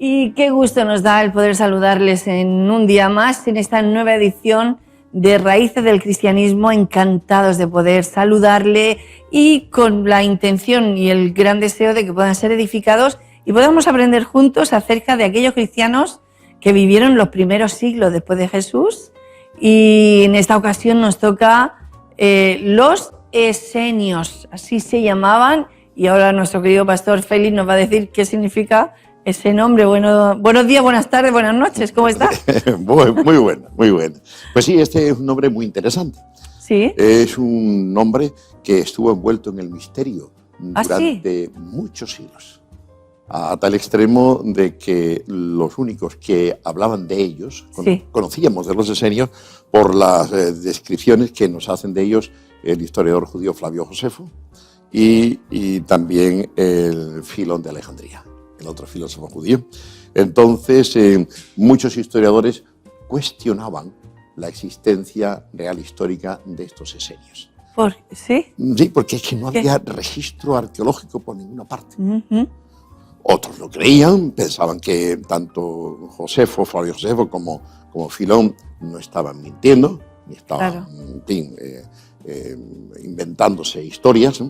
Y qué gusto nos da el poder saludarles en un día más, en esta nueva edición de Raíces del Cristianismo. Encantados de poder saludarle y con la intención y el gran deseo de que puedan ser edificados y podamos aprender juntos acerca de aquellos cristianos que vivieron los primeros siglos después de Jesús. Y en esta ocasión nos toca los esenios, así se llamaban, y ahora nuestro querido pastor Félix nos va a decir qué significa ese nombre. Buenos días, buenas tardes, buenas noches, ¿cómo está? Muy buena, muy buena. Pues sí, este es un nombre muy interesante. Sí. Es un nombre que estuvo envuelto en el misterio durante muchos siglos. A tal extremo de que los únicos que hablaban de ellos, conocíamos de los esenios por las descripciones que nos hacen de ellos el historiador judío Flavio Josefo y también el Filón de Alejandría, el otro filósofo judío. Entonces, muchos historiadores cuestionaban la existencia real histórica de estos esenios. ¿Sí? Sí, porque es que no había registro arqueológico por ninguna parte. Otros lo creían, pensaban que tanto Flavio Josefo como Filón no estaban mintiendo, ni estaban inventándose historias,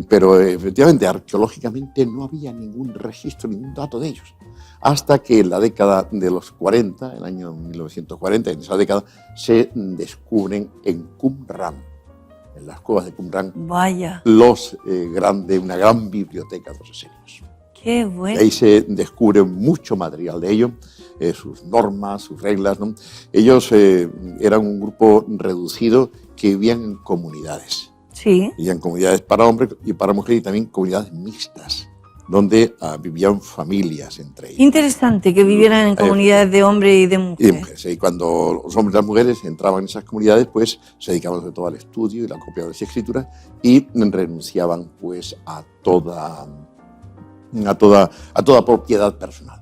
pero efectivamente arqueológicamente no había ningún registro, ningún dato de ellos. Hasta que en la década de los 40, el año 1940, en esa década, se descubren en Qumran, en las cuevas de Qumran, una gran biblioteca de los esenios. ¡Qué bueno! Ahí se descubre mucho material de ellos, sus normas, sus reglas, ¿no? Ellos eran un grupo reducido que vivían en comunidades. Sí. Vivían comunidades para hombres y para mujeres y también comunidades mixtas, donde vivían familias entre ellos. Interesante que vivieran en comunidades de hombres y de mujeres. Y de mujeres. Y cuando los hombres y las mujeres entraban en esas comunidades, pues se dedicaban sobre todo al estudio y la copia de las escrituras y renunciaban pues a toda propiedad personal.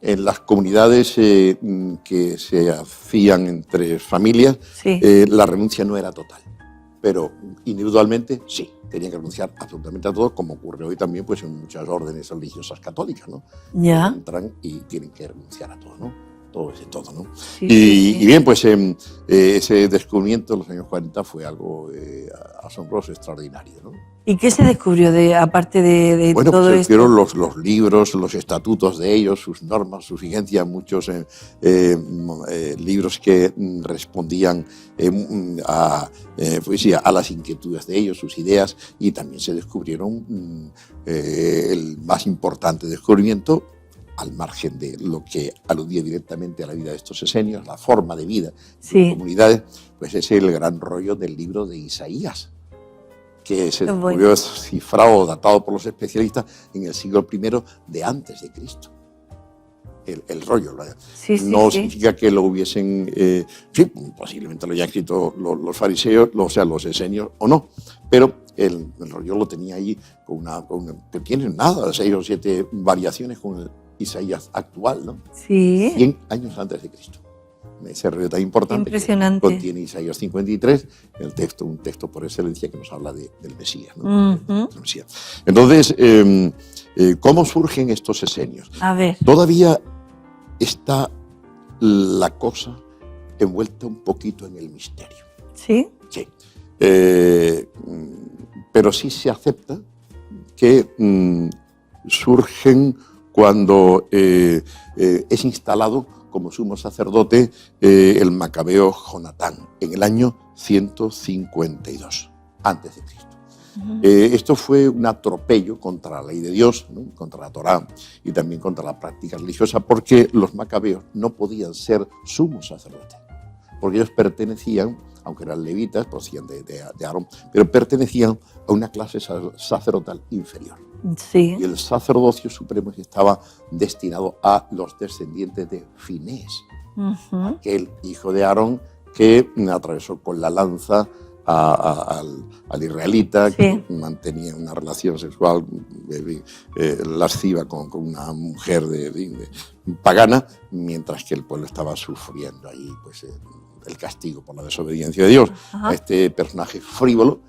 En las comunidades que se hacían entre familias, la renuncia no era total, pero individualmente sí. Tenían que renunciar absolutamente a todo, como ocurre hoy también pues, en muchas órdenes religiosas católicas, ¿no? Ya. Entran y tienen que renunciar a todo, ¿no? Todo ese todo, ¿no? Sí, y bien, pues ese descubrimiento en los años 40 fue algo asombroso, extraordinario, ¿no? ¿Y qué se descubrió aparte de bueno, todo pues se esto? descubrieron los libros, los estatutos de ellos, sus normas, sus vigencias, muchos libros que respondían a las inquietudes de ellos, sus ideas, y también se descubrieron el más importante descubrimiento, al margen de lo que aludía directamente a la vida de estos esenios, la forma de vida de las comunidades, pues es el gran rollo del libro de Isaías, que se descubrió cifrado, datado por los especialistas en el siglo I de antes de Cristo. El rollo. No significa que lo hubiesen, posiblemente lo hayan escrito los fariseos, los esenios o no, pero el rollo lo tenía allí que tiene nada, 6 o 7 variaciones con el Isaías actual, ¿no? Sí. 100 años antes de Cristo. Ese rollo tan importante que contiene Isaías 53, un texto por excelencia que nos habla del Mesías, ¿no? Entonces, ¿cómo surgen estos esenios? A ver. Todavía está la cosa envuelta un poquito en el misterio. ¿Sí? Sí. Pero sí se acepta que surgen cuando es instalado como sumo sacerdote el macabeo Jonatán en el año 152 a.C. Esto fue un atropello contra la ley de Dios, ¿no? Contra la Torá y también contra la práctica religiosa, porque los macabeos no podían ser sumos sacerdotes, porque ellos pertenecían, aunque eran levitas, procedían de Aarón, pero pertenecían a una clase sacerdotal inferior. Sí. Y el sacerdocio supremo estaba destinado a los descendientes de Finés, aquel hijo de Aarón que atravesó con la lanza al israelita, que mantenía una relación sexual lasciva con una mujer pagana, mientras que el pueblo estaba sufriendo ahí pues, el castigo por la desobediencia de Dios. A este personaje frívolo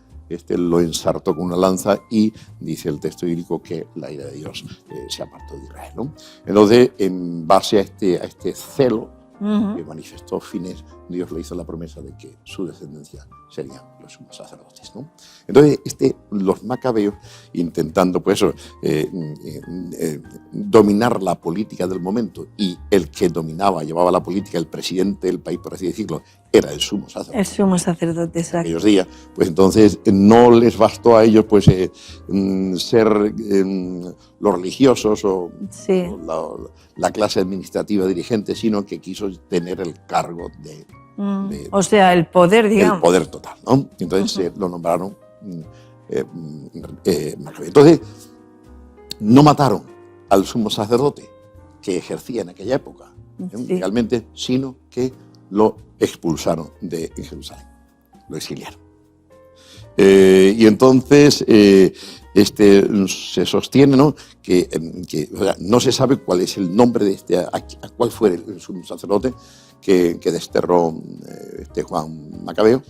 lo ensartó con una lanza y dice el texto bíblico que la ira de Dios se apartó de Israel, ¿no? Entonces, en base a este celo que manifestó Finés, Dios le hizo la promesa de que su descendencia serían los sumos sacerdotes, ¿no? Entonces, los macabeos, intentando pues dominar la política del momento, y el que llevaba la política, el presidente del país, por así decirlo, era el sumo sacerdote. El sumo sacerdote, exacto. Aquellos días, pues entonces no les bastó a ellos pues ser los religiosos o la clase administrativa dirigente, sino que quiso tener el cargo o sea, el poder, digamos. El poder total, ¿no? Entonces lo nombraron Macabeo. Entonces, no mataron al sumo sacerdote que ejercía en aquella época, legalmente, sino que lo expulsaron de Jerusalén, lo exiliaron. Y entonces se sostiene, ¿no?, que o sea, no se sabe cuál es el nombre de cuál fue el sumo sacerdote que desterró Juan Macabeo,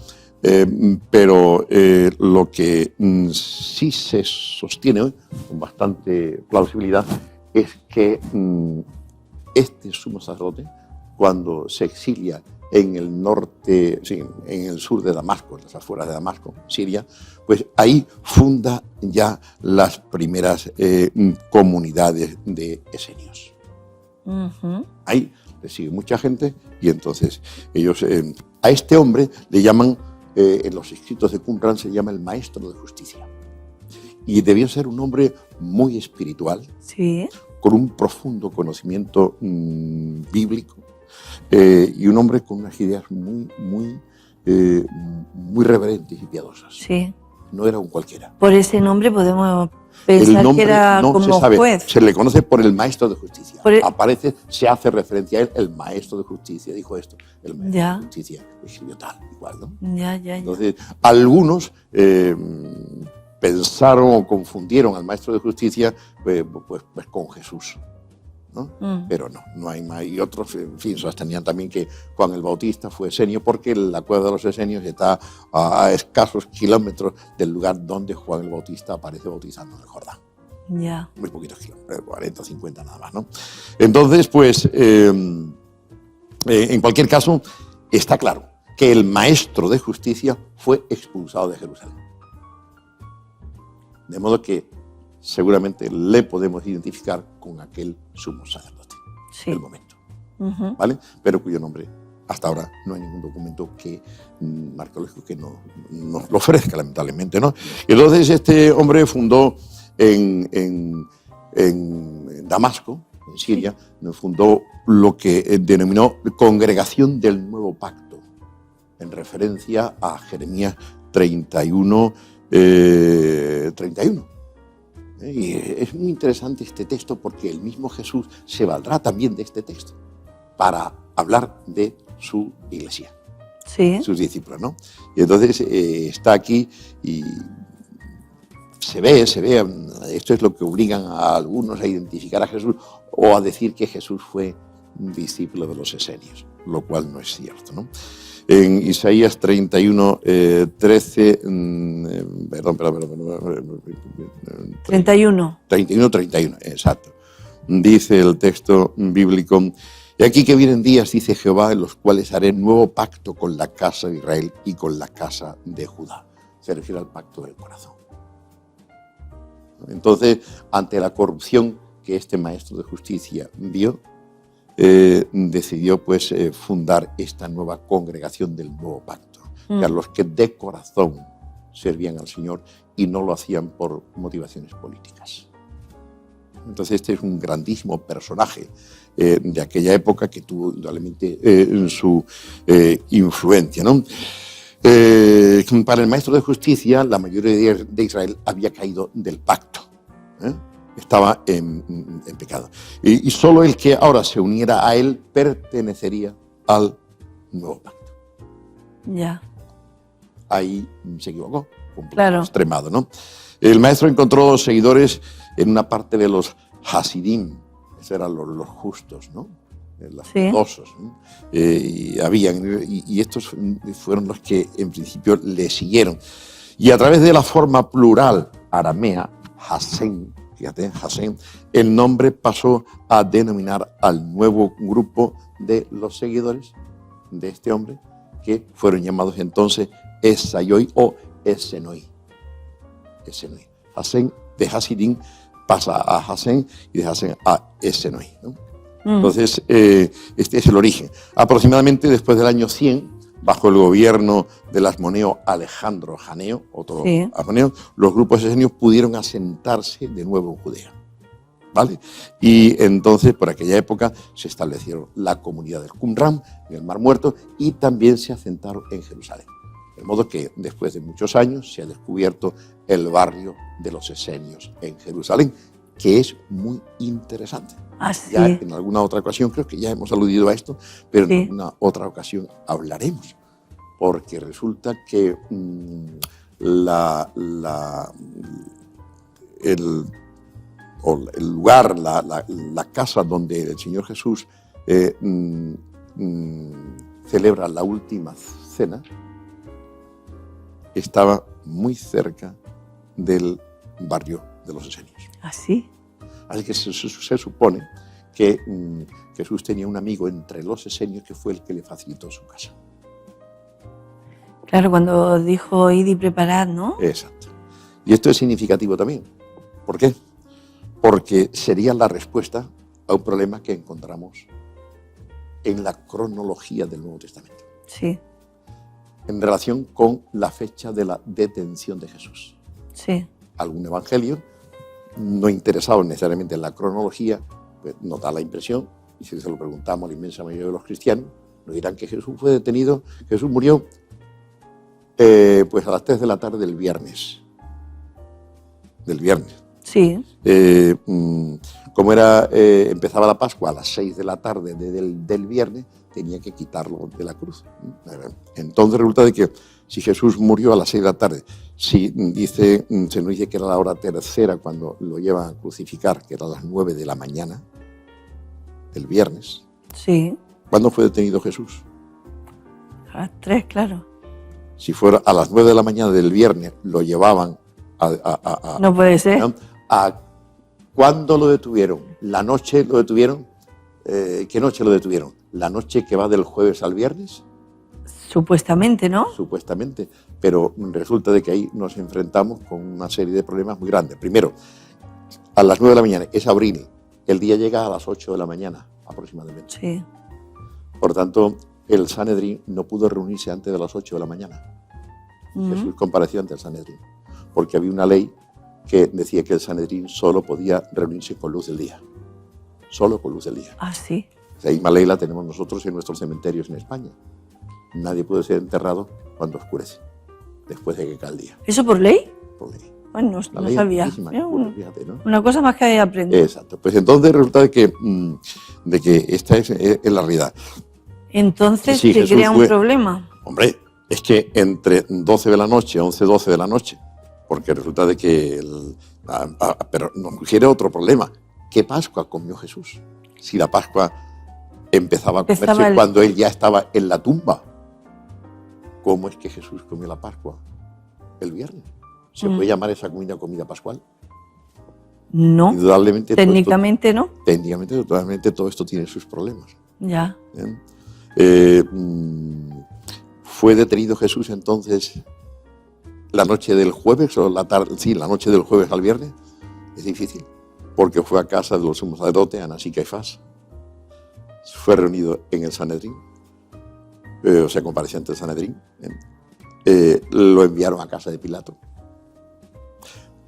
pero lo que sí se sostiene hoy con bastante plausibilidad es que este sumo sacerdote, cuando se exilia en el norte, sí, en el sur de Damasco, en las afueras de Damasco, Siria, pues ahí funda ya las primeras comunidades de esenios. Ahí le sigue mucha gente y entonces ellos a este hombre le llaman, en los escritos de Qumran se llama el maestro de justicia. Y debió ser un hombre muy espiritual, sí, con un profundo conocimiento bíblico, y un hombre con unas ideas muy reverentes y piadosas. Sí. No era un cualquiera. Por ese nombre podemos pensar que era no como se sabe. juez. Se le conoce por el maestro de justicia. Aparece, se hace referencia a él, el maestro de justicia dijo esto, el maestro de justicia escribió tal, igual, ¿no? Ya. Entonces, algunos pensaron o confundieron al maestro de justicia pues con Jesús, ¿no? Pero no hay más. Y otros, en fin, sostenían también que Juan el Bautista fue esenio, porque la cueva de los esenios está a escasos kilómetros del lugar donde Juan el Bautista aparece bautizando en el Jordán. Ya. Muy poquitos kilómetros, 40 o 50 nada más, ¿no? Entonces, pues, en cualquier caso, está claro que el maestro de justicia fue expulsado de Jerusalén. De modo que seguramente le podemos identificar con aquel sumo sacerdote del momento, ¿vale? Pero cuyo nombre hasta ahora no hay ningún documento arqueológico que nos lo ofrezca, lamentablemente, ¿no? Y entonces este hombre fundó en Damasco, en Siria, fundó lo que denominó Congregación del Nuevo Pacto, en referencia a Jeremías 31. Y es muy interesante este texto porque el mismo Jesús se valdrá también de este texto para hablar de su iglesia, sus discípulos, ¿no? Y entonces está aquí y se ve, esto es lo que obligan a algunos a identificar a Jesús o a decir que Jesús fue un discípulo de los esenios, lo cual no es cierto, ¿no? En Isaías 31, 13, perdón. 31. 31, exacto. Dice el texto bíblico: y aquí que vienen días, dice Jehová, en los cuales haré nuevo pacto con la casa de Israel y con la casa de Judá. Se refiere al pacto del corazón. Entonces, ante la corrupción que este maestro de justicia vio, decidió pues fundar esta nueva congregación del nuevo pacto, a los que de corazón servían al Señor y no lo hacían por motivaciones políticas. Entonces este es un grandísimo personaje de aquella época que tuvo indudablemente su influencia, ¿no? Para el maestro de justicia, la mayoría de Israel había caído del pacto, estaba en pecado. Y solo el que ahora se uniera a él pertenecería al nuevo pacto. Ya. Ahí se equivocó, claro, extremado, ¿no? El maestro encontró seguidores en una parte de los Hasidim, esos eran los justos, ¿no? Los piadosos, ¿no? Y estos fueron los que en principio le siguieron. Y a través de la forma plural aramea, Hasén, fíjate, Hasén, el nombre pasó a denominar al nuevo grupo de los seguidores de este hombre, que fueron llamados entonces Esayoi o Esenoi. Esenoi. Hasén de Hasidim pasa a Hasén y de Hasén a Esenoi, ¿no? Entonces, este es el origen. Aproximadamente después del año 100, bajo el gobierno del asmoneo Alejandro Janeo, otro asmoneo, los grupos esenios pudieron asentarse de nuevo en Judea, ¿vale? Y entonces, por aquella época, se establecieron la comunidad del Qumran, en el Mar Muerto, y también se asentaron en Jerusalén. De modo que, después de muchos años, se ha descubierto el barrio de los esenios en Jerusalén, que es muy interesante. Sí. Ya en alguna otra ocasión, creo que ya hemos aludido a esto, pero en una otra ocasión hablaremos, porque resulta que el lugar, la casa donde el Señor Jesús celebra la última cena, estaba muy cerca del barrio de los esenios. ¿Ah, sí? Así que se supone que Jesús tenía un amigo entre los esenios que fue el que le facilitó su casa. Claro, cuando dijo id y preparad, ¿no? Exacto. Y esto es significativo también. ¿Por qué? Porque sería la respuesta a un problema que encontramos en la cronología del Nuevo Testamento. Sí. En relación con la fecha de la detención de Jesús. Sí. Algún evangelio no interesado necesariamente en la cronología, pues nos da la impresión, y si se lo preguntamos a la inmensa mayoría de los cristianos, nos dirán que Jesús fue detenido, Jesús murió pues a las 3 de la tarde del viernes. Del viernes. Sí. Como empezaba la Pascua a las 6 de la tarde del viernes, tenía que quitarlo de la cruz. Entonces resulta de que si Jesús murió a las 6 de la tarde, si se nos dice que era la hora tercera cuando lo llevan a crucificar, que era a las 9 de la mañana, el viernes. Sí. ¿Cuándo fue detenido Jesús? A las 3, claro. Si fuera a las 9 de la mañana del viernes, lo llevaban no puede ser. ¿Cuándo lo detuvieron? ¿La noche lo detuvieron? ¿Qué noche lo detuvieron? ¿La noche que va del jueves al viernes? Supuestamente, ¿no? Supuestamente, pero resulta de que ahí nos enfrentamos con una serie de problemas muy grandes. Primero, a las 9 de la mañana, es abril, el día llega a las 8 de la mañana aproximadamente. Sí. Por tanto, el Sanedrín no pudo reunirse antes de las 8 de la mañana. Jesús compareció ante el Sanedrín, porque había una ley que decía que el Sanedrín solo podía reunirse con luz del día. Solo con luz del día. Ah, sí. Esa misma ley la tenemos nosotros en nuestros cementerios en España. Nadie puede ser enterrado cuando oscurece, después de que cae el día. ¿Eso por ley? Por ley. Bueno, no sabía. Fíjate, ¿no? Una cosa más que aprender. Exacto. Pues entonces resulta de que esta es la realidad. Entonces sí, se Jesús crea un problema. Hombre, es que entre 12 de la noche, 11, 12 de la noche, porque resulta de que... pero nos sugiere otro problema. ¿Qué Pascua comió Jesús? Si la Pascua empezaba a comerse cuando él ya estaba en la tumba. ¿Cómo es que Jesús comió la Pascua el viernes? ¿Se puede llamar esa comida pascual? No. Indudablemente. Técnicamente no. Técnicamente, totalmente todo esto tiene sus problemas. Ya. ¿Fue detenido Jesús entonces la noche del jueves o la tarde? Sí, la noche del jueves al viernes. Es difícil, porque fue a casa de los sumos sacerdotes, Anás y Caifás. Fue reunido en el Sanedrín, o sea, compareció ante el Sanedrín. Lo enviaron a casa de Pilato.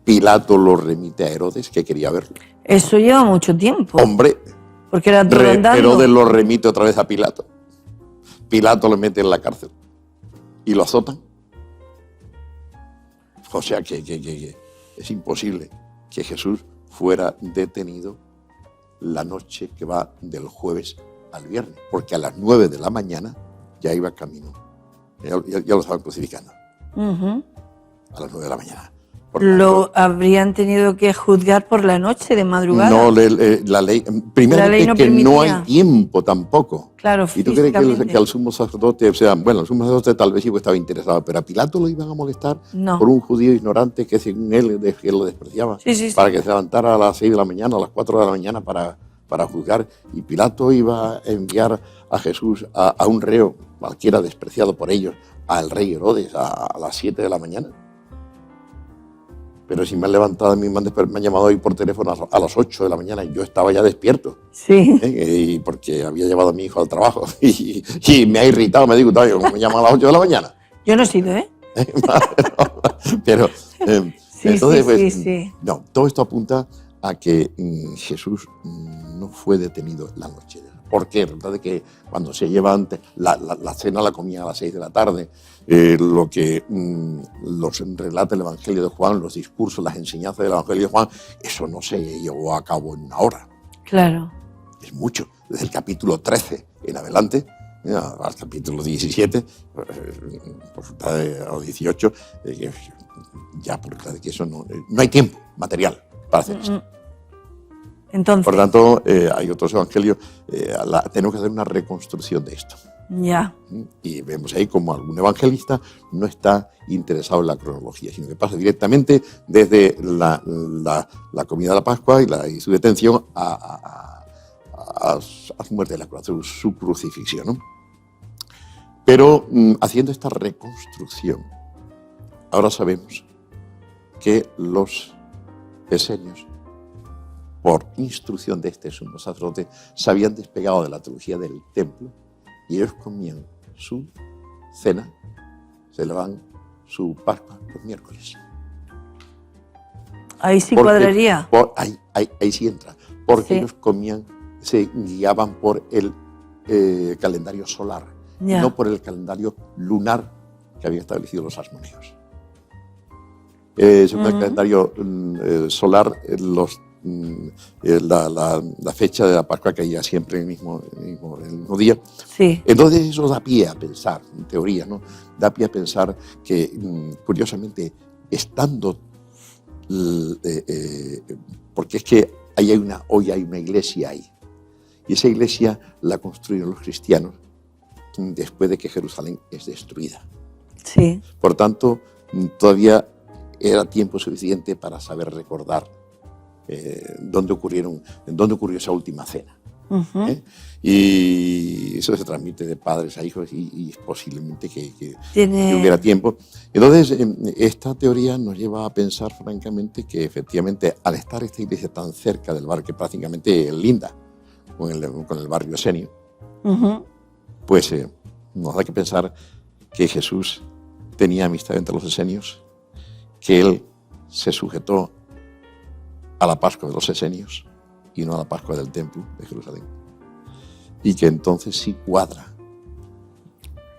Pilato lo remite a Herodes, que quería verlo. Eso lleva mucho tiempo. Hombre, porque era todo andando. Herodes lo remite otra vez a Pilato. Pilato lo mete en la cárcel y lo azotan. O sea que es imposible que Jesús fuera detenido la noche que va del jueves al viernes, porque a las 9 de la mañana ya iba camino. Ya lo estaban crucificando. A las 9 de la mañana. Por tanto, Lo habrían tenido que juzgar por la noche, de madrugada. no, la ley, primeramente, La ley no que no hay permitía. tiempo tampoco. Claro, ¿Y tú crees físicamente. que al sumo sacerdote, o sea, bueno, el sumo sacerdote tal vez sí estaba interesado, pero a Pilato lo iban a molestar No. por un judío ignorante que según él que lo despreciaba, Sí, sí, sí. para que se levantara a las 6 de la mañana, a las 4 de la mañana para juzgar? Y Pilato iba a enviar a Jesús a un reo, cualquiera despreciado por ellos, al rey Herodes a las 7 de la mañana. Pero si me han levantado, a mí me han llamado hoy por teléfono a las 8 de la mañana y yo estaba ya despierto, Sí. y porque había llevado a mi hijo al trabajo y me ha irritado, me digo, me llaman a las 8 de la mañana. Yo no he sido, ¿eh? Pero Sí, entonces, sí, pues, sí. no, todo esto apunta a que Jesús no fue detenido la noche. ¿Por qué? Resulta de que cuando se lleva antes, la cena la comía a las 6 de la tarde. Lo que los relata el Evangelio de Juan, los discursos, las enseñanzas del Evangelio de Juan, eso no se llevó a cabo en una hora. Claro. Es mucho. Desde el capítulo 13 en adelante, al capítulo 17, o 18, ya por resulta de que eso no hay tiempo material para hacer esto. Entonces, Por tanto, hay otros evangelios, tenemos que hacer una reconstrucción de esto. ya. Y vemos ahí como algún evangelista no está interesado en la cronología, sino que pasa directamente desde la comida de la Pascua y su detención a su muerte de la cruz, a su crucifixión, ¿no? Pero haciendo esta reconstrucción, ahora sabemos que los esenios, por instrucción de este sumo sacerdote, se habían despegado de la teología del templo y ellos comían su cena, celebraban su Pascua los miércoles. Ahí sí Porque, cuadraría. Ahí sí entra, porque Sí. ellos comían, se guiaban por el calendario solar, Ya. no por el calendario lunar que habían establecido los asmoneos. Según el calendario solar, la fecha de la Pascua caía siempre en el mismo día. Sí. Entonces eso da pie a pensar, en teoría, ¿no? Da pie a pensar que, curiosamente, estando, porque es que hoy hay una iglesia ahí, y esa iglesia la construyeron los cristianos después de que Jerusalén es destruida. Sí. Por tanto, todavía era tiempo suficiente para saber recordar dónde ocurrió esa última cena. Y eso se transmite de padres a hijos y posiblemente que hubiera tiempo. Entonces, esta teoría nos lleva a pensar francamente que efectivamente al estar esta iglesia tan cerca del barrio, que prácticamente linda con el barrio esenio, pues nos da que pensar que Jesús tenía amistad entre los esenios, que él se sujetó a la Pascua de los esenios y no a la Pascua del templo de Jerusalén. Y que entonces sí cuadra.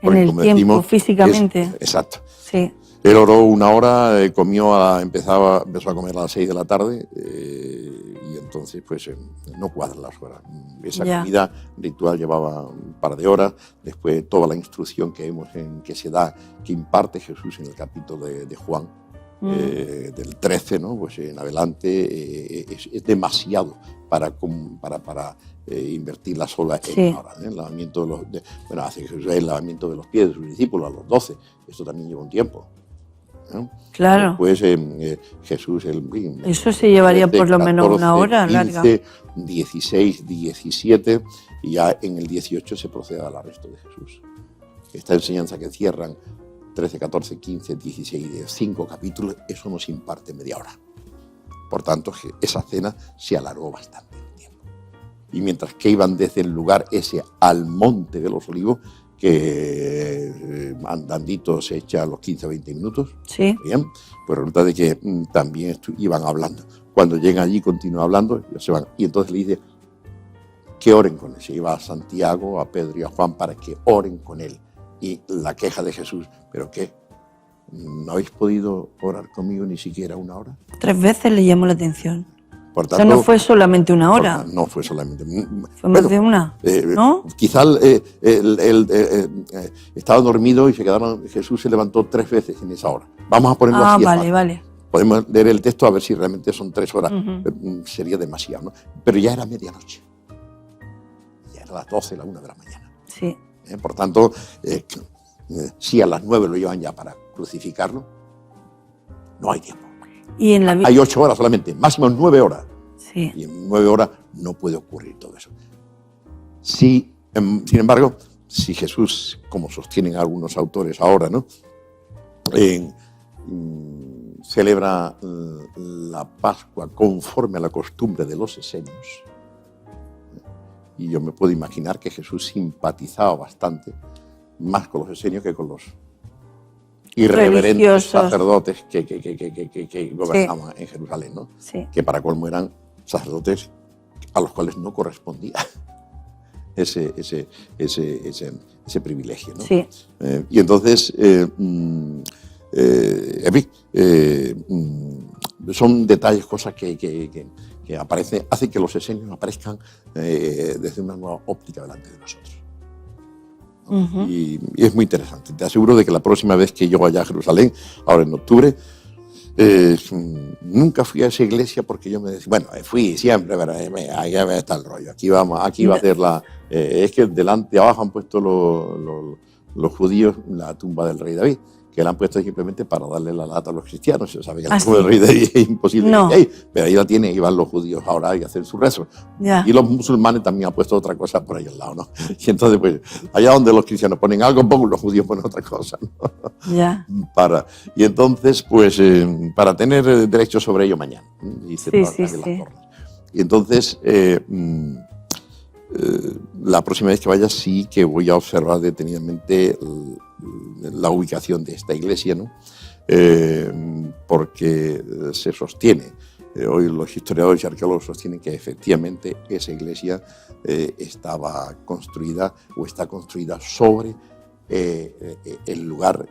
En el tiempo, físicamente. Exacto. Sí. Él oró una hora, empezó a comer a las 6 de la tarde y entonces pues no cuadran las horas. Esa comida ritual llevaba un par de horas, después toda la instrucción que vemos que se da, que imparte Jesús en el capítulo de Juan, del 13, ¿no? Pues en adelante es demasiado para invertirla sola en una hora. El lavamiento hace Jesús el lavamiento de los pies de sus discípulos a los 12, esto también lleva un tiempo. ¿No? Claro. Después Jesús... Eso se llevaría por lo menos 14, una hora 15, larga. 16, 17 y ya en el 18 se procede al arresto de Jesús. Esta enseñanza que cierran 13, 14, 15, 16, 5 capítulos, eso nos imparte media hora. Por tanto, esa cena se alargó bastante el tiempo. Y mientras que iban desde el lugar ese al Monte de los Olivos, que andandito se echa a los 15 o 20 minutos, sí. Bien, pues resulta de que también iban hablando. Cuando llegan allí continúan hablando, se van. Y entonces le dice que oren con él. Se iba a Santiago, a Pedro y a Juan para que oren con él. Y la queja de Jesús, ¿pero qué? ¿No habéis podido orar conmigo ni siquiera una hora? 3 veces le llamó la atención. Por tanto, o sea, no fue solamente una hora. No fue solamente. Fue más de una, ¿no? Quizá estaba dormido y Jesús se levantó 3 veces en esa hora. Vamos a ponerlo así. Vale. Podemos leer el texto a ver si realmente son 3 horas, sería demasiado, ¿no? Pero ya era medianoche, ya era las 12, la 1 de la mañana. Sí. Por tanto, si a las 9 lo llevan ya para crucificarlo, no hay tiempo. Y en la Hay 8 horas solamente, máximo 9 horas. Sí. Y en 9 horas no puede ocurrir todo eso. Sí, sin embargo, si Jesús, como sostienen algunos autores ahora, ¿no? Celebra la Pascua conforme a la costumbre de los esenios, y yo me puedo imaginar que Jesús simpatizaba bastante más con los esenios que con los irreverentes religiosos, sacerdotes que gobernaban en Jerusalén, ¿no? Sí. Que para colmo eran sacerdotes a los cuales no correspondía ese privilegio, ¿no? Sí. Y entonces, en fin, son detalles, cosas que aparecen, hacen que los esenios aparezcan desde una nueva óptica delante de nosotros. Y es muy interesante. Te aseguro de que la próxima vez que yo vaya a Jerusalén, ahora en octubre, nunca fui a esa iglesia porque yo me decía, bueno, fui siempre, pero ahí está el rollo, aquí va a hacer la... es que delante, abajo han puesto los judíos la tumba del rey David, que la han puesto simplemente para darle la lata a los cristianos. Se sabe que la tumba del rey David es imposible, no. Pero ahí la tienen y van los judíos ahora y hacen su rezo. Ya. Y los musulmanes también han puesto otra cosa por ahí al lado, ¿no? Y entonces, pues, allá donde los cristianos ponen algo, los judíos ponen otra cosa, ¿no? Ya. Y entonces, pues, para tener derecho sobre ello mañana. Sí. Y entonces, la próxima vez que vaya sí que voy a observar detenidamente la ubicación de esta iglesia, ¿no? Porque se sostiene, hoy los historiadores y arqueólogos sostienen que efectivamente esa iglesia estaba construida o está construida sobre el lugar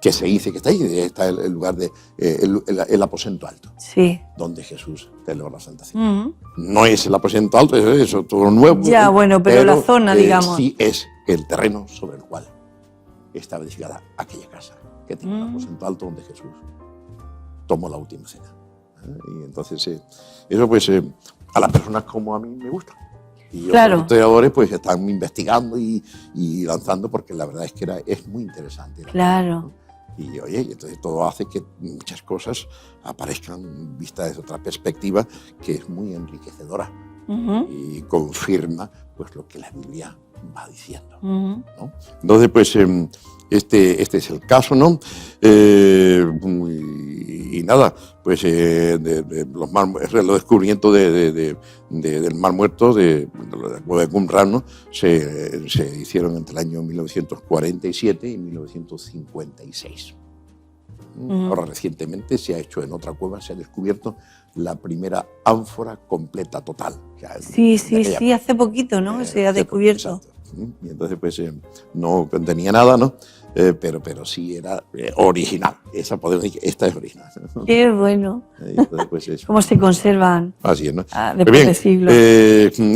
que se dice que está ahí, está el lugar el aposento alto, sí, donde Jesús celebró la Santa Cena. No es el aposento alto, es todo nuevo. Ya, bueno, pero la zona, digamos. Sí es el terreno sobre el cual estaba edificada aquella casa, que tiene un aposento alto donde Jesús tomó la última cena. Y entonces, eso pues a las personas como a mí me gusta. Y claro, los historiadores pues están investigando y lanzando, porque la verdad es que es muy interesante. Claro. ¿No? Y oye, entonces todo hace que muchas cosas aparezcan vistas desde otra perspectiva que es muy enriquecedora y confirma pues lo que la Biblia va diciendo, ¿no? Entonces, pues este es el caso, ¿no? Y nada, pues los descubrimientos del Mar Muerto, de la cueva de Qumran, ¿no? se hicieron entre el año 1947 y 1956. Ahora recientemente se ha hecho en otra cueva, se ha descubierto la primera ánfora completa, total. O sea, sí, hace poquito, ¿no? Se ha descubierto. Exacto. Y entonces pues no contenía nada, ¿no? Pero sí era original. Podemos decir que esta es original, ¿no? Qué bueno. Entonces, pues, ¿Cómo se conservan? Así es, ¿no? Después de siglos.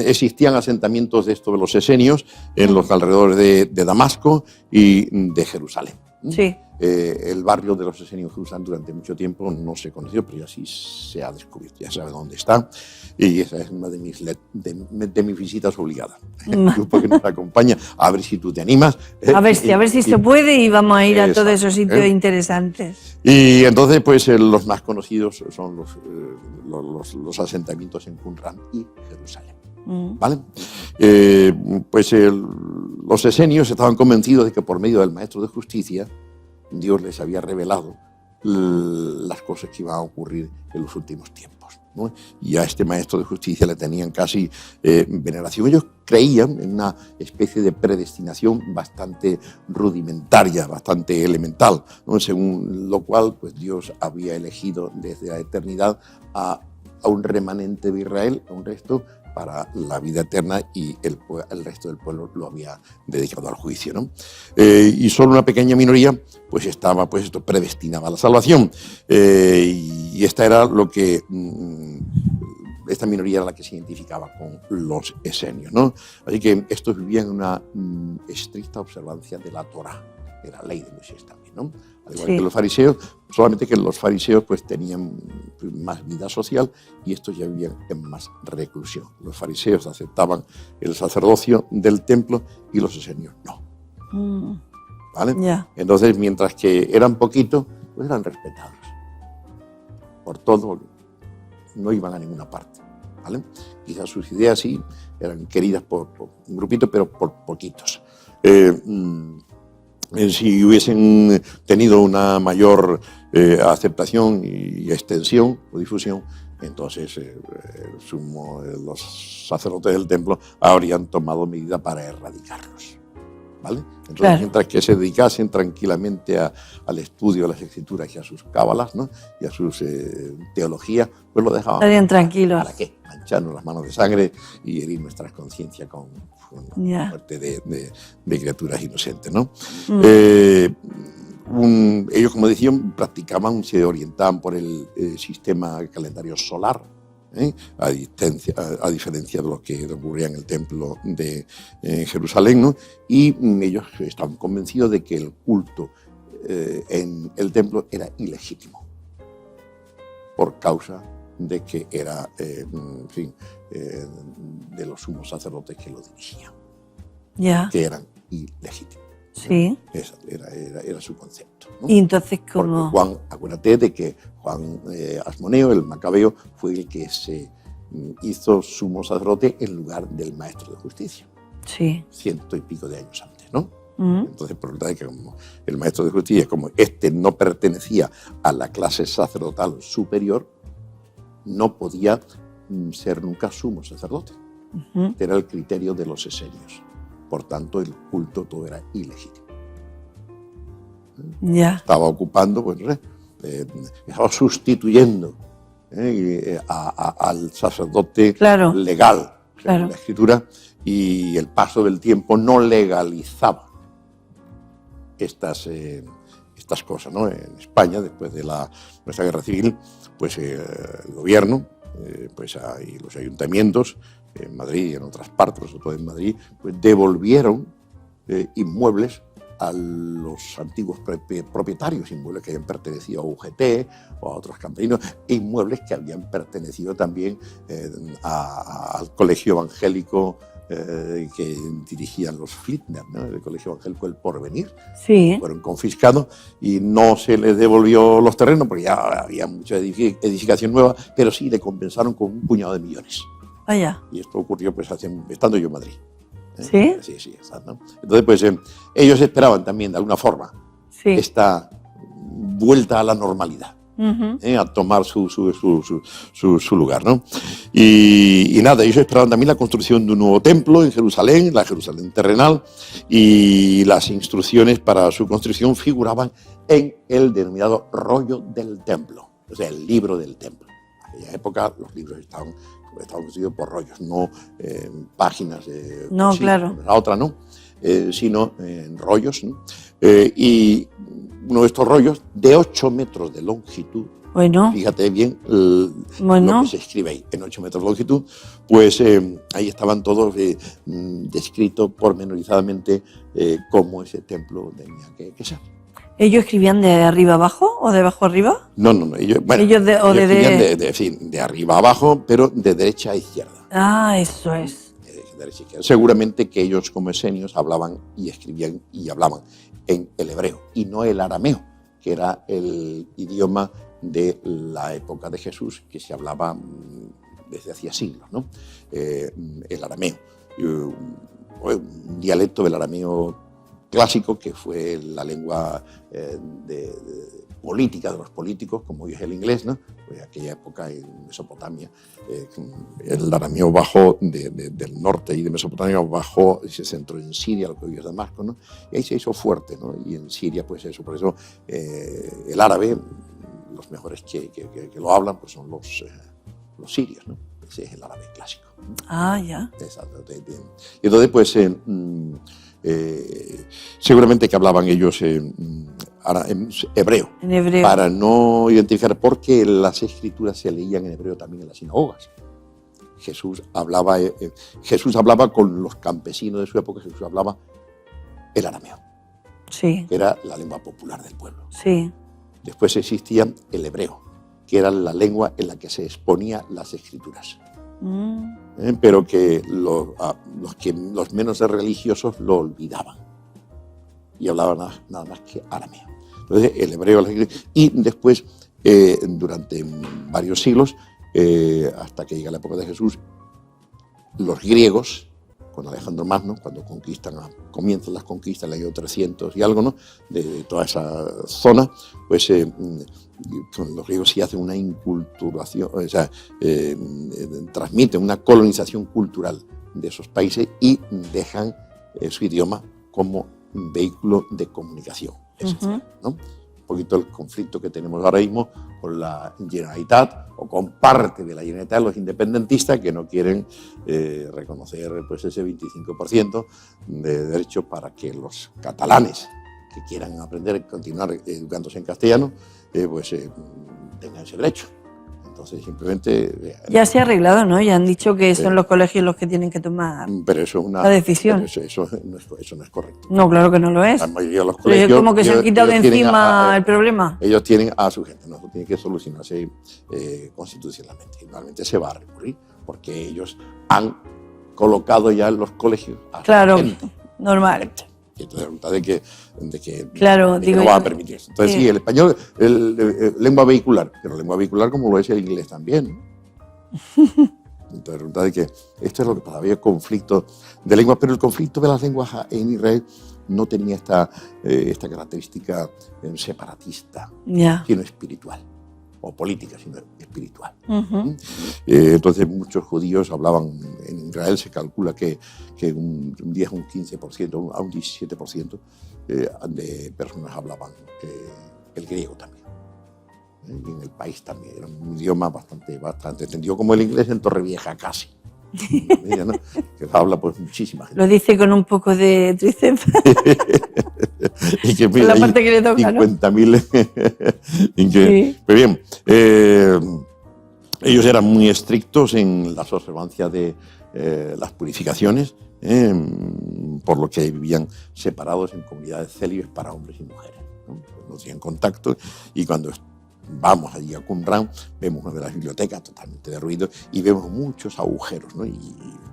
Existían asentamientos de estos de los esenios en los alrededores de Damasco y de Jerusalén. Sí. El barrio de los esenios de Jerusalén durante mucho tiempo no se conoció, pero ya sí se ha descubierto, ya sabe dónde está, y esa es una de mis visitas obligadas. El grupo que nos acompaña, a ver si tú te animas. A ver si se puede, y vamos a ir a todos esos sitios interesantes. Y entonces, pues los más conocidos son los asentamientos en Qumran y Jerusalén. ¿Vale? Pues los esenios estaban convencidos de que por medio del maestro de justicia Dios les había revelado las cosas que iban a ocurrir en los últimos tiempos, ¿no? Y a este maestro de justicia le tenían casi veneración. Ellos creían en una especie de predestinación bastante rudimentaria, bastante elemental, ¿no? Según lo cual pues Dios había elegido desde la eternidad a un remanente de Israel, a un resto, para la vida eterna, y el resto del pueblo lo había dedicado al juicio, ¿no? Y solo una pequeña minoría pues estaba, pues esto predestinaba a la salvación, y esta era lo que esta minoría era la que se identificaba con los esenios, ¿no? Así que estos vivían en una estricta observancia de la Torá, era ley de Moisés también, ¿no? Al igual que los fariseos, solamente que los fariseos pues tenían más vida social y estos ya vivían en más reclusión. Los fariseos aceptaban el sacerdocio del templo y los esenios no. ¿Vale? Ya. Entonces, mientras que eran poquitos, pues eran respetados. Por todo, no iban a ninguna parte. ¿Vale? Quizás sus ideas sí eran queridas por un grupito, pero por poquitos. Si hubiesen tenido una mayor aceptación y extensión o difusión, entonces los sacerdotes del templo habrían tomado medidas para erradicarlos. ¿Vale? Entonces, claro, mientras que se dedicasen tranquilamente al estudio de las escrituras y a sus cábalas, ¿no? Y a sus teologías, pues lo dejaban. estarían tranquilos. ¿Para qué? Mancharnos las manos de sangre y herir nuestras conciencias con la muerte de criaturas inocentes, ¿no? Ellos, como decían, practicaban, se orientaban por el sistema calendario solar, a diferencia de lo que ocurría en el templo de Jerusalén, ¿no? Y ellos estaban convencidos de que el culto en el templo era ilegítimo por causa de que era, en fin, de los sumos sacerdotes que lo dirigían, que eran ilegítimos. Sí. Ese era su concepto, ¿no? Y entonces, ¿cómo? Porque Juan, acuérdate de que Juan Asmoneo, el macabeo, fue el que se hizo sumo sacerdote en lugar del maestro de justicia. Sí. 100 y pico de años antes, ¿no? Entonces, por lo tanto, que como el maestro de justicia, como este no pertenecía a la clase sacerdotal superior, no podía ser nunca sumo sacerdote. Era el criterio de los esenios. Por tanto, el culto todo era ilegítimo. Estaba ocupando, pues, estaba sustituyendo al sacerdote legal, según la Escritura, y el paso del tiempo no legalizaba estas cosas, ¿no? En España, después de nuestra guerra civil, pues el gobierno, y los ayuntamientos, en Madrid y en otras partes, sobre todo en Madrid, pues devolvieron inmuebles a los antiguos propietarios, inmuebles que habían pertenecido a UGT o a otros campesinos, e inmuebles que habían pertenecido también al colegio evangélico que dirigían los Flittner, ¿no? El colegio evangélico El Porvenir. Sí. Fueron confiscados y no se les devolvió los terrenos porque ya había mucha edificación nueva, pero sí le compensaron con un puñado de millones. Vaya. Y esto ocurrió pues estando yo en Madrid. ¿Sí? Sí, exacto, ¿no? Entonces, pues ellos esperaban también, de alguna forma, esta vuelta a la normalidad, a tomar su lugar, ¿no? Y nada, ellos esperaban también la construcción de un nuevo templo en Jerusalén, la Jerusalén terrenal, y las instrucciones para su construcción figuraban en el denominado rollo del templo, o sea, el libro del templo. En aquella época los libros estaban constituidos por rollos, no páginas. No, claro. La otra no, sino en rollos, ¿no? Y uno de estos rollos de 8 metros de longitud, fíjate bien lo que se escribe ahí, en 8 metros de longitud, pues ahí estaban todos descritos pormenorizadamente cómo ese templo tenía que ser. ¿Ellos escribían de arriba abajo o de abajo arriba? No. Ellos escribían de arriba abajo, pero de derecha a izquierda. Ah, eso es. De derecha a izquierda. Seguramente que ellos, como esenios, hablaban y escribían y hablaban en el hebreo y no el arameo, que era el idioma de la época de Jesús, que se hablaba desde hacía siglos, ¿no? El arameo. Un dialecto del arameo clásico, que fue la lengua política de los políticos, como hoy es el inglés, ¿no? Pues en aquella época en Mesopotamia, el arameo bajó del norte y de Mesopotamia bajó y se centró en Siria, lo que hoy es Damasco, ¿no? Y ahí se hizo fuerte, ¿no? Y en Siria, pues eso, por eso el árabe, los mejores que lo hablan, pues son los sirios, ¿no? Ese es el árabe clásico. Ah, ya. Exacto. Y entonces, pues, seguramente que hablaban ellos en hebreo, para no identificar, porque las escrituras se leían en hebreo también en las sinagogas. Jesús hablaba con los campesinos de su época, Jesús hablaba el arameo. Sí, que era la lengua popular del pueblo. sí. Después existía el hebreo, que era la lengua en la que se exponía las escrituras. Pero que los menos religiosos lo olvidaban y hablaban nada más que arameo. Entonces, el hebreo, y después, durante varios siglos, hasta que llega la época de Jesús, los griegos, con Alejandro Magno, cuando comienzan las conquistas en el año 300 y algo, ¿no?, de toda esa zona, pues con los griegos sí hacen una inculturación, o sea, transmiten una colonización cultural de esos países y dejan su idioma como vehículo de comunicación esencial, ¿no? Un poquito el conflicto que tenemos ahora mismo con la Generalitat o con parte de la Generalitat, los independentistas que no quieren reconocer pues ese 25% de derechos para que los catalanes que quieran aprender, continuar educándose en castellano, tengan ese derecho. Entonces, simplemente... Ya se ha arreglado, ¿no? Ya han dicho que son los colegios los que tienen que tomar la decisión. Pero eso no es correcto. No, claro que no lo es. La mayoría de los colegios... Pero como que se han quitado de encima el problema. Ellos tienen a su gente, no, eso tiene que solucionarse constitucionalmente. Normalmente se va a recurrir porque ellos han colocado ya en los colegios a su gente. Normal. Y entonces resulta de que digo, no va a permitir eso. Entonces sí, el español, lengua vehicular, pero lengua vehicular como lo es el inglés también. Entonces resulta de que esto es lo que todavía es conflicto de lenguas, pero el conflicto de las lenguas en Israel no tenía esta característica separatista, sino espiritual, o política, sino espiritual. Entonces muchos judíos hablaban, en Israel se calcula que un 10, un 15%, a un 17% de personas hablaban el griego también. Y en el país también, era un idioma bastante entendido como el inglés en Torrevieja casi. ¿No? Que habla pues muchísima gente. Lo dice con un poco de tristeza. Y que mira, la parte que le toca, 50.000. Sí. Pero bien, ellos eran muy estrictos en las observancias de las purificaciones, por lo que vivían separados en comunidades célibes para hombres y mujeres. No tenían contacto, y cuando vamos allí a Qumran, vemos una de las bibliotecas totalmente derruidas y vemos muchos agujeros, ¿no? Y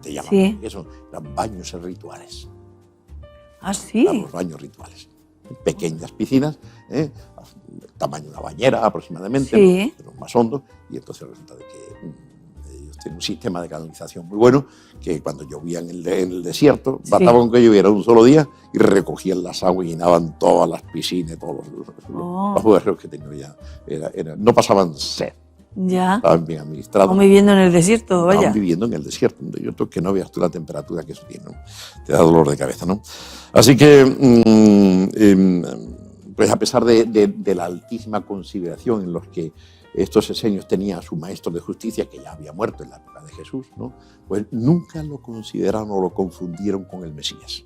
te llaman, eso eran baños rituales. Ah, sí. Los baños rituales. Pequeñas piscinas, el tamaño de una bañera aproximadamente, pero más hondo, y entonces resulta de que ellos tienen un sistema de canalización muy bueno, que cuando llovían en el desierto, bastaba con que lloviera un solo día y recogían las aguas y llenaban todas las piscinas, todos los agujeros que tenían ya. No pasaban sed. Ya. Estaban bien administrados. Estaban viviendo en el desierto, vaya. Estaban viviendo en el desierto. Yo creo que no veas tú la temperatura que eso tiene, ¿no? Te da dolor de cabeza, ¿no? Así que, pues a pesar de la altísima consideración en los que estos esenios tenían a su maestro de justicia, que ya había muerto en la época de Jesús, ¿no?, pues nunca lo consideraron o lo confundieron con el Mesías.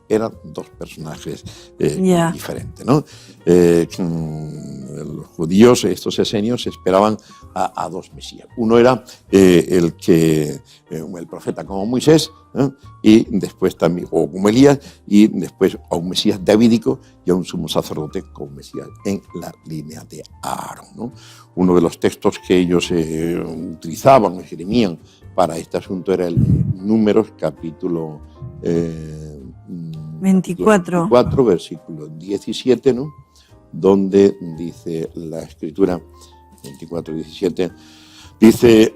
Eran dos personajes diferentes, ¿no? Los judíos, estos esenios, esperaban a dos Mesías. Uno era el profeta como Moisés, y después también, o como Elías, y después a un Mesías davídico y a un sumo sacerdote como Mesías en la línea de Aarón, ¿no? Uno de los textos que ellos utilizaban, esgrimían para este asunto era el Números, capítulo 24, versículo 17, ¿no?, donde dice la Escritura, 24, 17, dice,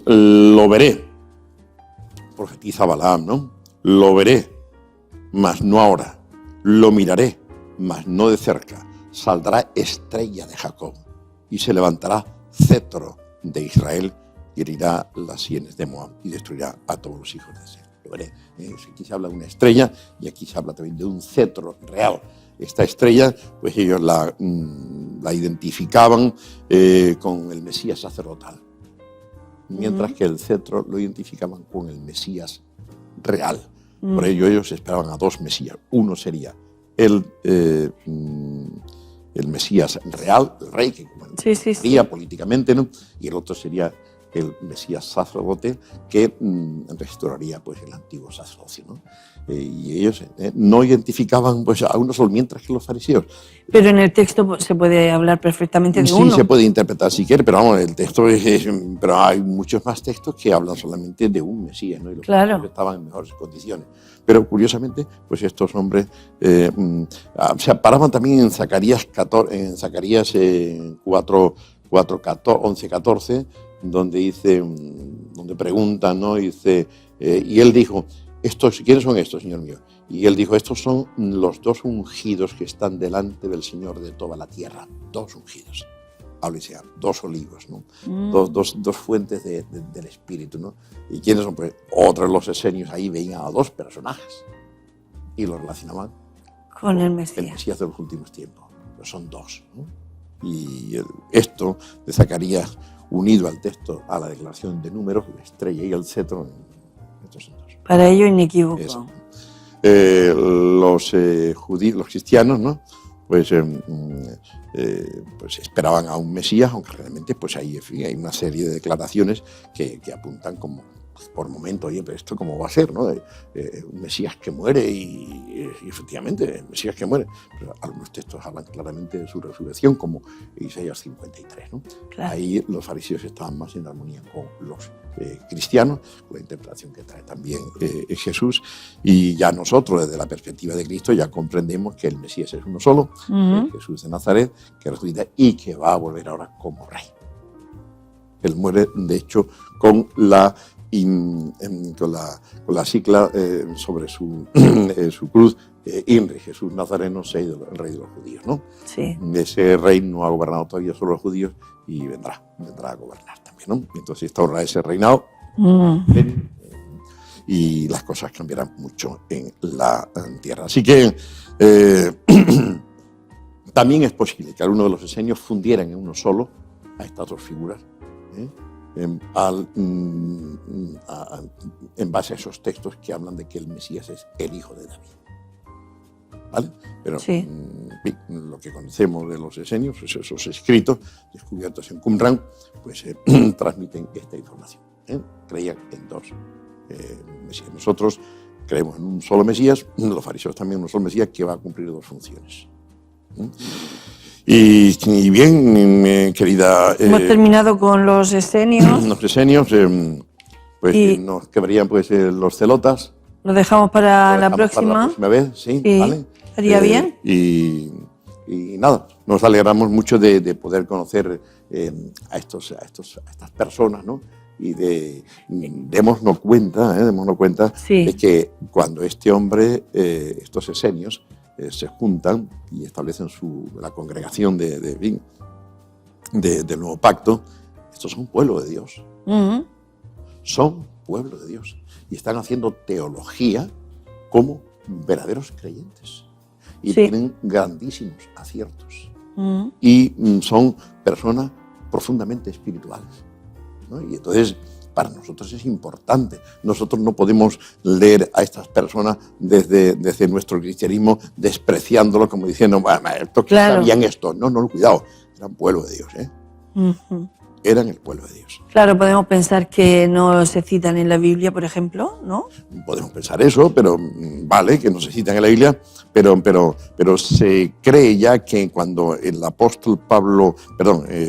lo veré, profetiza Balaam, ¿no? Lo veré, mas no ahora, lo miraré, mas no de cerca, saldrá estrella de Jacob y se levantará cetro de Israel y herirá las sienes de Moab y destruirá a todos los hijos de Israel. Lo veré. Aquí se habla de una estrella y aquí se habla también de un cetro real. Esta estrella, pues ellos la identificaban con el Mesías sacerdotal, mientras que el cetro lo identificaban con el Mesías real. Por ello ellos esperaban a dos Mesías. Uno sería el Mesías real, el rey, que sería políticamente, ¿no?, y el otro sería el Mesías sacerdote que restauraría pues, el antiguo sacerdocio, ¿no? Y ellos no identificaban pues, a uno solo, mientras que los fariseos. Pero en el texto se puede hablar perfectamente de uno. Sí, se puede interpretar si quiere, pero vamos, el texto pero hay muchos más textos que hablan solamente de un Mesías, ¿no? Y los Claro. que estaban en mejores condiciones. Pero curiosamente, pues estos hombres se paraban también en Zacarías 11, 14, donde preguntan, ¿no? Dice, y él dijo, ¿quiénes son estos, Señor mío? Y él dijo, estos son los 2 ungidos que están delante del Señor de toda la tierra. 2 ungidos. Háblese, 2 olivos, ¿no? Dos fuentes del Espíritu, ¿no? ¿Y quiénes son? Pues otros los esenios ahí veían a 2 personajes y los relacionaban con el el Mesías. Mesías de los últimos tiempos. Pero son 2, ¿no? Y esto de Zacarías, unido al texto, a la declaración de Números, la estrella y el cetro, estos son 2. Para ello inequívoco. Eso. Los cristianos, ¿no? Pues esperaban a un Mesías, aunque realmente pues hay una serie de declaraciones que apuntan como, por momento, oye, pero esto cómo va a ser, ¿no? Un Mesías que muere y efectivamente, el Mesías que muere. Pero algunos textos hablan claramente de su resurrección, como Isaías 53, ¿no? Claro. Ahí los fariseos estaban más en armonía con los cristianos, con la interpretación que trae también Jesús, y ya nosotros, desde la perspectiva de Cristo, ya comprendemos que el Mesías es uno solo, es Jesús de Nazaret, que resucita y que va a volver ahora como rey. Él muere, de hecho, con la sigla sobre su cruz, INRI, Jesús Nazareno, el rey de los judíos, ¿no? Sí. Ese rey no ha gobernado todavía solo los judíos y vendrá a gobernar también, ¿no? Entonces instaurará ese reinado y las cosas cambiarán mucho en la tierra. Así que también es posible que algunos de los esenios fundieran en uno solo a estas 2 figuras, en base a esos textos que hablan de que el Mesías es el hijo de David. ¿Vale? Pero sí. Lo que conocemos de los esenios, pues esos escritos descubiertos en Qumran, pues transmiten esta información. Creían en 2 Mesías. Nosotros creemos en un solo Mesías, los fariseos también en un solo Mesías que va a cumplir 2 funciones. Y bien, querida... Hemos terminado con los esenios. Los esenios, pues nos quedarían pues, los celotas. Lo dejamos para la próxima. Para la próxima vez, sí, ¿vale? ¿Estaría bien? Y nada, nos alegramos mucho de poder conocer a estas personas, ¿no? Y démonos cuenta de que cuando este hombre, estos esenios, se juntan y establecen la congregación del nuevo pacto, estos son pueblo de Dios. Son pueblo de Dios y están haciendo teología como verdaderos creyentes y tienen grandísimos aciertos y son personas profundamente espirituales, ¿no? Y entonces para nosotros es importante. Nosotros no podemos leer a estas personas desde nuestro cristianismo despreciándolo como diciendo, bueno, estos que sabían esto. No, cuidado, eran pueblo de Dios, Eran el pueblo de Dios. Claro, podemos pensar que no se citan en la Biblia, por ejemplo, ¿no? Podemos pensar eso, pero vale, que no se citan en la Biblia, pero se cree ya que cuando el apóstol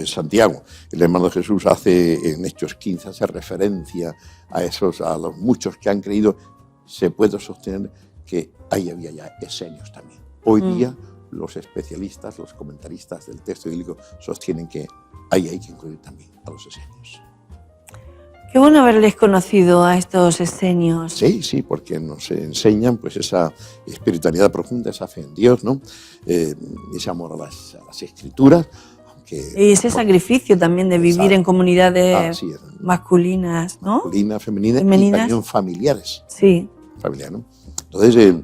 Santiago, el hermano de Jesús, hace en Hechos 15, hace referencia a los muchos que han creído, se puede sostener que ahí había ya esenios también. Hoy día los especialistas, los comentaristas del texto bíblico sostienen que ahí hay que incluir también a los esenios. Qué bueno haberles conocido a estos esenios. Sí, porque nos enseñan pues esa espiritualidad profunda, esa fe en Dios, ¿no? Ese amor a las escrituras. Y ese sacrificio también de vivir en comunidades masculinas, ¿no? Masculinas, femeninas y también familiares. Sí. Familiares, ¿no? Entonces...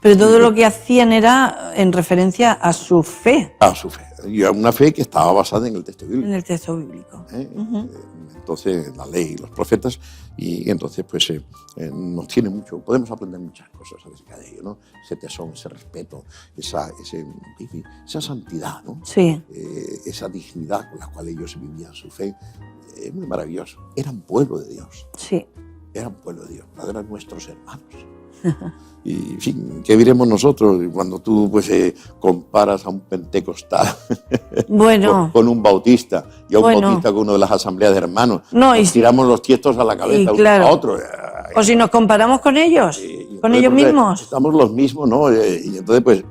pero todo lo que hacían era en referencia a su fe. A su fe. Y a una fe que estaba basada en el texto bíblico. En el texto bíblico. Entonces, la ley y los profetas, y entonces pues nos tiene mucho, podemos aprender muchas cosas acerca de ello, ¿no? Ese tesón, ese respeto, esa santidad, ¿no? Sí. Esa dignidad con la cual ellos vivían su fe, es muy maravilloso. Eran pueblo de Dios. Sí. Eran pueblo de Dios, eran nuestros hermanos. Y en fin, ¿qué diremos nosotros cuando tú pues, comparas a un pentecostal Bueno, con un bautista y a un bueno. bautista con uno de las asambleas de hermanos? No, y Nos tiramos los tiestos a la cabeza claro. uno a otro. O si nos comparamos con ellos, con entonces, ellos pues, mismos. Estamos los mismos, ¿no? Y entonces, pues,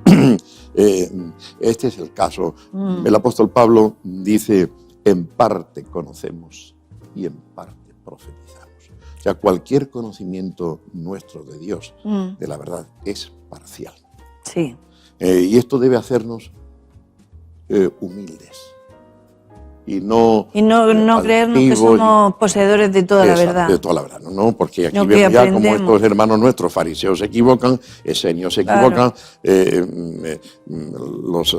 este es el caso. El apóstol Pablo dice, en parte conocemos y en parte profetizamos. O sea, cualquier conocimiento nuestro de Dios, de la verdad, es parcial. Sí. Y esto debe hacernos humildes. Y no creernos que somos poseedores de toda la verdad. De toda la verdad, ¿no? Porque aquí Lo que vemos ya como aprendemos. estos hermanos nuestros, fariseos, se equivocan, esenios se equivocan, los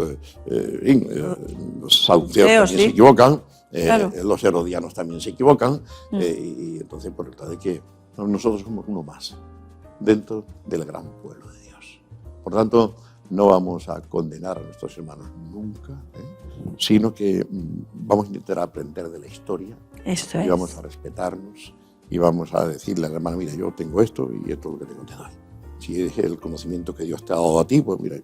saduceos también sí. se equivocan, Claro. los herodianos también se equivocan, y entonces por el lado de que nosotros somos uno más dentro del gran pueblo de Dios. Por tanto, no vamos a condenar a nuestros hermanos nunca, sino que vamos a intentar aprender de la historia. Eso y es. vamos a respetarnos y vamos a decirle al hermano, mira, yo tengo esto y esto es lo que te doy. Si es el conocimiento que Dios te ha dado a ti, pues mira,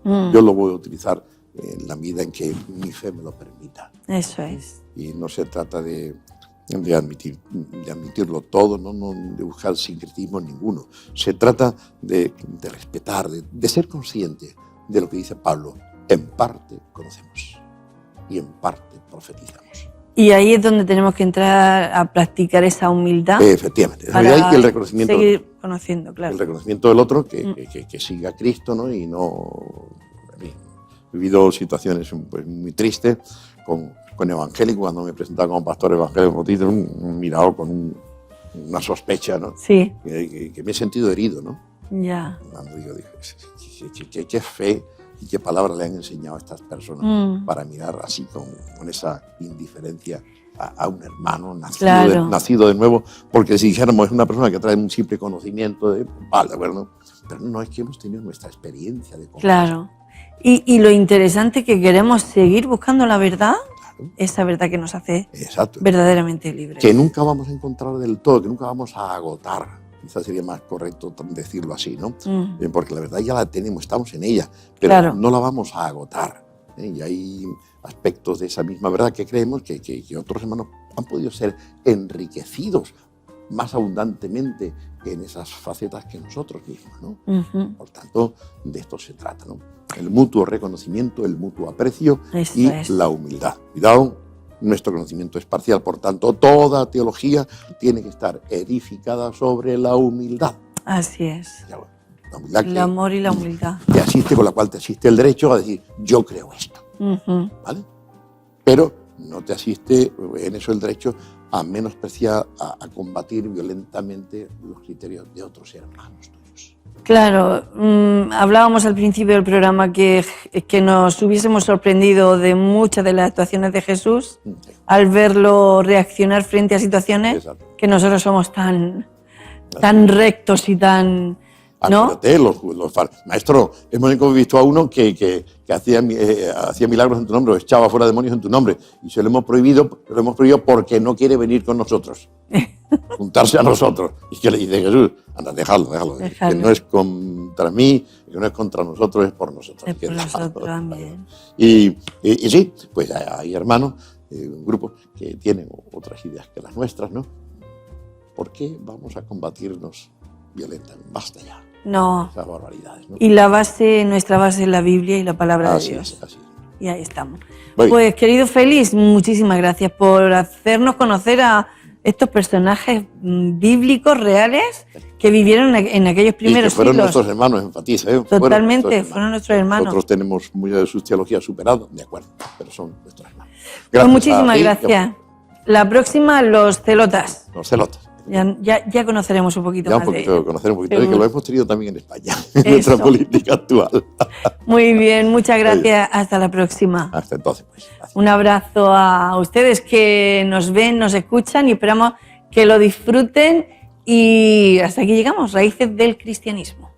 yo lo voy a utilizar en la medida en que mi fe me lo permita. Eso es. Y no se trata de admitirlo todo, no de buscar sincretismo ninguno. Se trata de respetar, de ser consciente de lo que dice Pablo. En parte conocemos y en parte profetizamos. Y ahí es donde tenemos que entrar a practicar esa humildad. Efectivamente. Para y el reconocimiento, seguir conociendo, claro. el reconocimiento del otro, que siga a Cristo, ¿no? Y no... He vivido situaciones pues, muy tristes con evangélicos, cuando me presentaba como pastor evangélico, un mirado con una sospecha, ¿no? Sí. Que me he sentido herido, ¿no? Ya. Cuando digo, qué fe y qué palabra le han enseñado a estas personas para mirar así con esa indiferencia a un hermano nacido de nuevo, porque si dijéramos es una persona que trae un simple conocimiento de bueno, pero no es que hemos tenido nuestra experiencia de conversación. Claro. Y lo interesante que queremos seguir buscando la verdad, esa verdad que nos hace verdaderamente libres. Que nunca vamos a encontrar del todo, que nunca vamos a agotar. Quizás sería más correcto decirlo así, ¿no? Porque la verdad ya la tenemos, estamos en ella, pero no la vamos a agotar. Y hay aspectos de esa misma verdad que creemos que otros hermanos han podido ser enriquecidos más abundantemente en esas facetas que nosotros mismos, ¿no? Por tanto, de esto se trata, ¿no? El mutuo reconocimiento, el mutuo aprecio y la humildad. Cuidado, nuestro conocimiento es parcial, por tanto, toda teología tiene que estar edificada sobre la humildad. Así es. La humildad el amor y la humildad. Con la cual te asiste el derecho a decir, yo creo esto. ¿Vale? Pero no te asiste en eso el derecho a menospreciar, a combatir violentamente los criterios de otros hermanos tuyos. Claro, hablábamos al principio del programa que nos hubiésemos sorprendido de muchas de las actuaciones de Jesús al verlo reaccionar frente a situaciones que nosotros somos tan rectos y tan... ¿no? Maestro, hemos visto a uno que hacía milagros en tu nombre, o echaba fuera demonios en tu nombre, y se lo hemos prohibido porque no quiere venir con nosotros, juntarse a nosotros. Y que le dice Jesús, anda, déjalo. Que no es contra mí, que no es contra nosotros, es por nosotros. Es por nosotros también. Y sí, pues hay hermanos, grupos que tienen otras ideas que las nuestras, ¿no? ¿Por qué vamos a combatirnos violentamente? Basta ya. No. Esas barbaridades, ¿no? Y nuestra base es la Biblia y la palabra de Dios. Así es. Y ahí estamos. Pues, querido Félix, muchísimas gracias por hacernos conocer a estos personajes bíblicos reales que vivieron en aquellos primeros siglos. Y que fueron nuestros hermanos, enfatiza. Totalmente, fueron nuestros hermanos. Nosotros tenemos muchas de sus teologías superadas, de acuerdo, pero son nuestros hermanos. Gracias, pues muchísimas gracias. La próxima, los celotas. Los celotas. Ya conoceremos un poquito más de ellos. Conocer un poquito, que lo hemos tenido también en España, en nuestra política actual. Muy bien, muchas gracias. Hasta la próxima. Hasta entonces, pues. Gracias. Un abrazo a ustedes que nos ven, nos escuchan y esperamos que lo disfruten. Y hasta aquí llegamos, Raíces del Cristianismo.